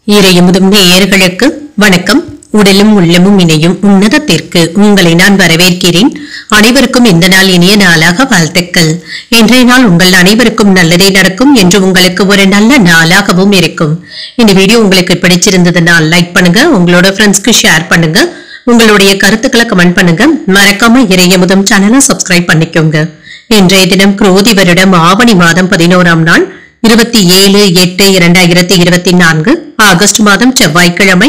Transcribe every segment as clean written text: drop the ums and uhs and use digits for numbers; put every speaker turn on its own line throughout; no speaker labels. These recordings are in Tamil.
இறையமுதும் நேயர்களுக்கு வணக்கம். உடலும் உள்ளமும் இணையும் உன்னதத்திற்கு உங்களை நான் வரவேற்கிறேன். அனைவருக்கும் இந்த நாள் இனிய நாளாக வாழ்த்துக்கள். இன்றைய நாள் உங்கள் அனைவருக்கும் நல்லதே நடக்கும் என்று உங்களுக்கு ஒரு நல்ல நாளாகவும் இருக்கும். இந்த வீடியோ உங்களுக்கு பிடிச்சிருந்ததுனால் லைக் பண்ணுங்க, உங்களோட ஃப்ரெண்ட்ஸ்க்கு ஷேர் பண்ணுங்க, உங்களுடைய கருத்துக்களை கமெண்ட் பண்ணுங்க. மறக்காம இறையமுதும் சேனலை சப்ஸ்கிரைப் பண்ணிக்கோங்க. இன்றைய தினம் குரோதி வருடம் ஆவணி மாதம் 11ஆம் நாள் 27/8/2024 ஆகஸ்ட் மாதம் செவ்வாய்க்கிழமை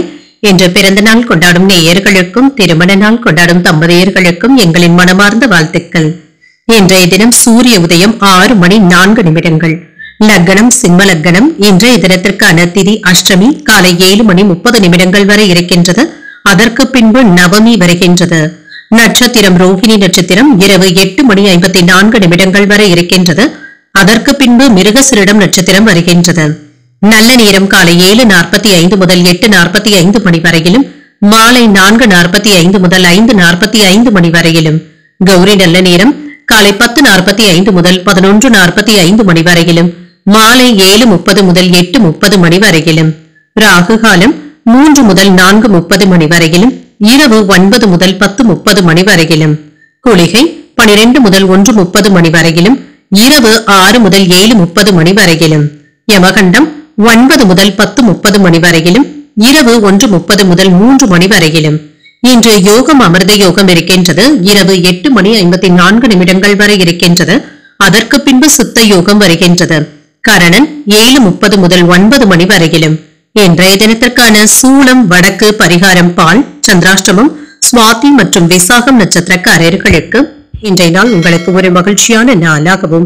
இன்று பிறந்த நாள் கொண்டாடும் நேயர்களுக்கும் திருமண நாள் கொண்டாடும் தம்பதியர்களுக்கும் எங்களின் மனமார்ந்த வாழ்த்துக்கள். இன்றைய தினம் சூரிய உதயம் 6:04. லக்னம் சிம்ம லக்னம். இன்றைய தினத்திற்கான திதி அஷ்டமி காலை 7:30 வரை இருக்கின்றது. அதற்கு பின்பு நவமி வருகின்றது. நட்சத்திரம் ரோஹிணி நட்சத்திரம் இரவு 8:54 வரை இருக்கின்றது. அதற்கு பின்பு மிருகசிரிடம் நட்சத்திரம் வருகின்றது. நல்ல நேரம் காலை 7:45 முதல் 8:45 வரையிலும், மாலை 4:45 முதல் 5:45 வரையிலும். கௌரி நல்ல நேரம் காலை 10:45 முதல் 11:45 வரையிலும், மாலை 7:30 முதல் 8:30 வரையிலும். ராகு காலம் 3 முதல் 4:30 வரையிலும், இரவு 9 முதல் 10:30 வரையிலும். குளிகை 12 முதல் 1:30 வரையிலும், இரவு 6 முதல் 7:30 வரையிலும். யமகண்டம் 9 முதல் 10:30 வரையிலும், இரவு 1:30 முதல் 3 வரையிலும். இன்று யோகம் அமிர்த யோகம் இருக்கின்றது. இரவு 8:54 வரை இருக்கின்றது. அதற்கு பின்பு சித்த யோகம் வருகின்றது. கரணன் 7:30 முதல் 9 வரையிலும். இன்றைய தினத்திற்கான சூலம் வடக்கு, பரிகாரம் பால். சந்திராஷ்டமம் சுவாதி மற்றும் விசாகம் நட்சத்திரக்காரர்களுக்கு இன்றைய நாள் உங்களுக்கு ஒரு மகிழ்ச்சியான நாளாகவும்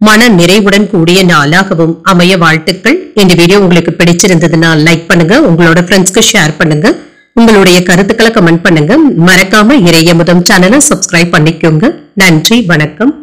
மன நிறைவுடன் கூடிய நாளாகவும் அமைய வாழ்த்துக்கள். இந்த வீடியோ உங்களுக்கு பிடிச்சிருந்ததுனால் லைக் பண்ணுங்க, உங்களோட ஃப்ரெண்ட்ஸ்க்கு ஷேர் பண்ணுங்க, உங்களுடைய கருத்துக்களை கமெண்ட் பண்ணுங்க. மறக்காம இறையமுதம் சேனலை சப்ஸ்கிரைப் பண்ணிக்கோங்க. நன்றி, வணக்கம்.